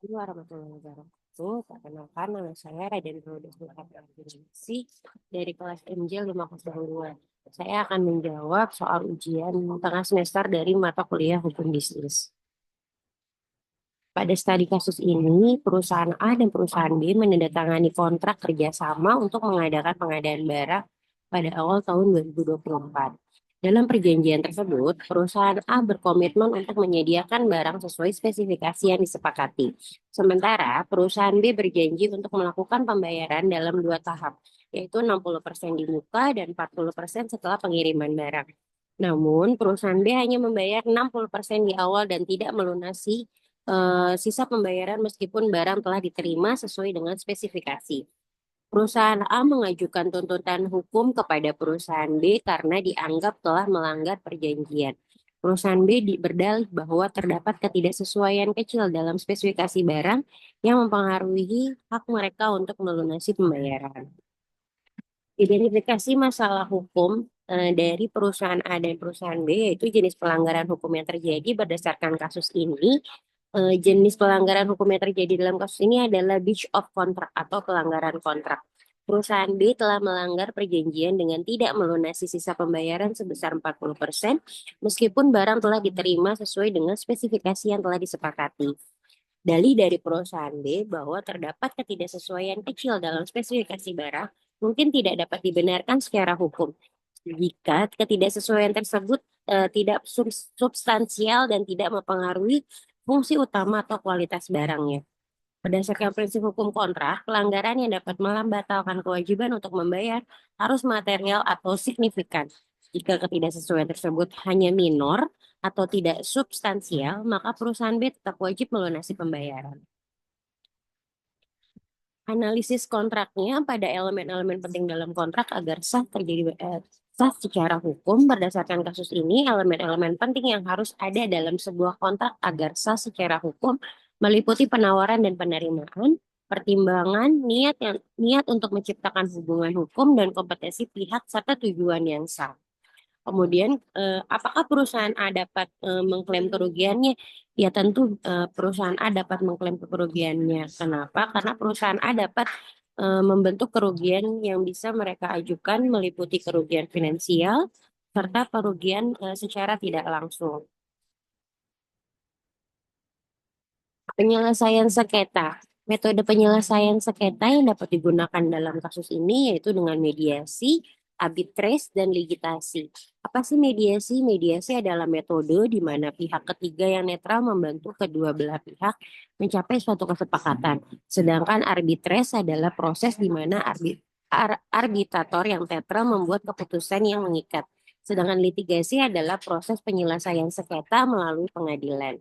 Warahmatullahi wabarakatuh. Perkenalkan, nama saya Raden Rhoda dari kelas MJ 502. Saya akan menjawab soal ujian tengah semester dari mata kuliah Hukum Bisnis. Pada studi kasus ini, perusahaan A dan perusahaan B menandatangani kontrak kerjasama untuk mengadakan pengadaan barang pada awal tahun 2024. Dalam perjanjian tersebut, perusahaan A berkomitmen untuk menyediakan barang sesuai spesifikasi yang disepakati. Sementara perusahaan B berjanji untuk melakukan pembayaran dalam dua tahap, yaitu 60% di muka dan 40% setelah pengiriman barang. Namun, perusahaan B hanya membayar 60% di awal dan tidak melunasi sisa pembayaran meskipun barang telah diterima sesuai dengan spesifikasi. Perusahaan A mengajukan tuntutan hukum kepada perusahaan B karena dianggap telah melanggar perjanjian. Perusahaan B berdalih bahwa terdapat ketidaksesuaian kecil dalam spesifikasi barang yang mempengaruhi hak mereka untuk melunasi pembayaran. Identifikasi masalah hukum dari perusahaan A dan perusahaan B, yaitu jenis pelanggaran hukum yang terjadi berdasarkan kasus ini. Jenis pelanggaran hukum yang terjadi dalam kasus ini adalah breach of contract atau pelanggaran kontrak. Perusahaan B telah melanggar perjanjian dengan tidak melunasi sisa pembayaran sebesar 40%, meskipun barang telah diterima sesuai dengan spesifikasi yang telah disepakati. Dalih dari perusahaan B bahwa terdapat ketidaksesuaian kecil dalam spesifikasi barang mungkin tidak dapat dibenarkan secara hukum. Jika ketidaksesuaian tersebut tidak substansial dan tidak mempengaruhi fungsi utama atau kualitas barangnya. Berdasarkan prinsip hukum kontrak, pelanggaran yang dapat membatalkan kewajiban untuk membayar harus material atau signifikan. Jika ketidaksesuaian tersebut hanya minor atau tidak substansial, maka perusahaan B tetap wajib melunasi pembayaran. Analisis kontraknya pada elemen-elemen penting dalam kontrak agar sah secara hukum. Berdasarkan kasus ini, elemen-elemen penting yang harus ada dalam sebuah kontrak agar sah secara hukum meliputi penawaran dan penerimaan, pertimbangan, niat untuk menciptakan hubungan hukum dan kompetensi pihak serta tujuan yang sah. Kemudian, apakah perusahaan A dapat mengklaim kerugiannya? Ya tentu perusahaan A dapat mengklaim kerugiannya. Kenapa? Karena perusahaan A dapat membentuk kerugian yang bisa mereka ajukan meliputi kerugian finansial serta kerugian secara tidak langsung. Penyelesaian sengketa. Metode penyelesaian sengketa yang dapat digunakan dalam kasus ini yaitu dengan mediasi, arbitrase, dan ligitasi. Apa sih mediasi? Mediasi adalah metode di mana pihak ketiga yang netral membantu kedua belah pihak mencapai suatu kesepakatan. Sedangkan arbitrase adalah proses di mana arbitrator yang netral membuat keputusan yang mengikat. Sedangkan litigasi adalah proses penyelesaian sengketa melalui pengadilan.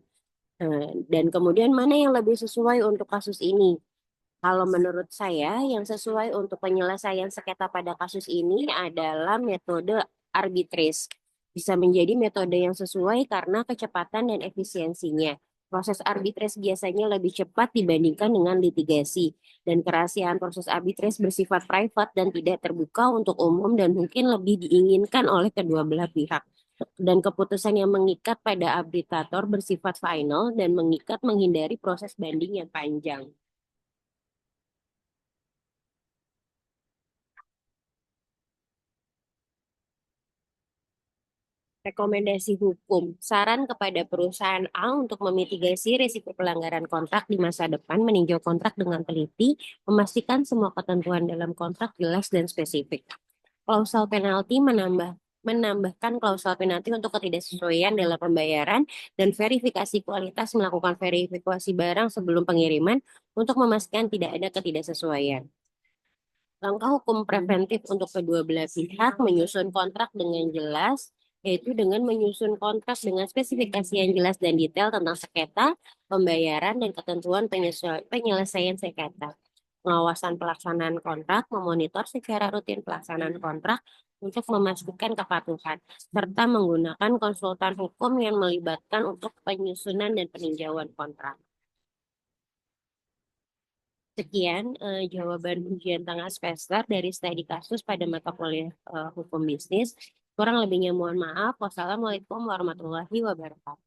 Dan kemudian mana yang lebih sesuai untuk kasus ini? Kalau menurut saya, yang sesuai untuk penyelesaian sengketa pada kasus ini adalah metode arbitrase. Bisa menjadi metode yang sesuai karena kecepatan dan efisiensinya. Proses arbitrase biasanya lebih cepat dibandingkan dengan litigasi, dan kerahasiaan proses arbitrase bersifat private dan tidak terbuka untuk umum dan mungkin lebih diinginkan oleh kedua belah pihak. Dan keputusan yang mengikat pada arbitrator bersifat final dan mengikat menghindari proses banding yang panjang. Rekomendasi hukum. Saran kepada perusahaan A untuk memitigasi risiko pelanggaran kontrak di masa depan, meninjau kontrak dengan teliti, memastikan semua ketentuan dalam kontrak jelas dan spesifik. Klausal penalti menambahkan klausal penalti untuk ketidaksesuaian dalam pembayaran dan verifikasi kualitas, melakukan verifikasi barang sebelum pengiriman untuk memastikan tidak ada ketidaksesuaian. Langkah hukum preventif untuk kedua belah pihak menyusun kontrak dengan jelas, yaitu dengan menyusun kontrak dengan spesifikasi yang jelas dan detail tentang sengketa, pembayaran, dan ketentuan penyelesaian sengketa. Pengawasan pelaksanaan kontrak, memonitor secara rutin pelaksanaan kontrak untuk memastikan kepatuhan, serta menggunakan konsultan hukum yang melibatkan untuk penyusunan dan peninjauan kontrak. Sekian jawaban ujian tengah semester dari studi kasus pada mata kuliah hukum bisnis. Kurang lebihnya mohon maaf. Wassalamualaikum warahmatullahi wabarakatuh.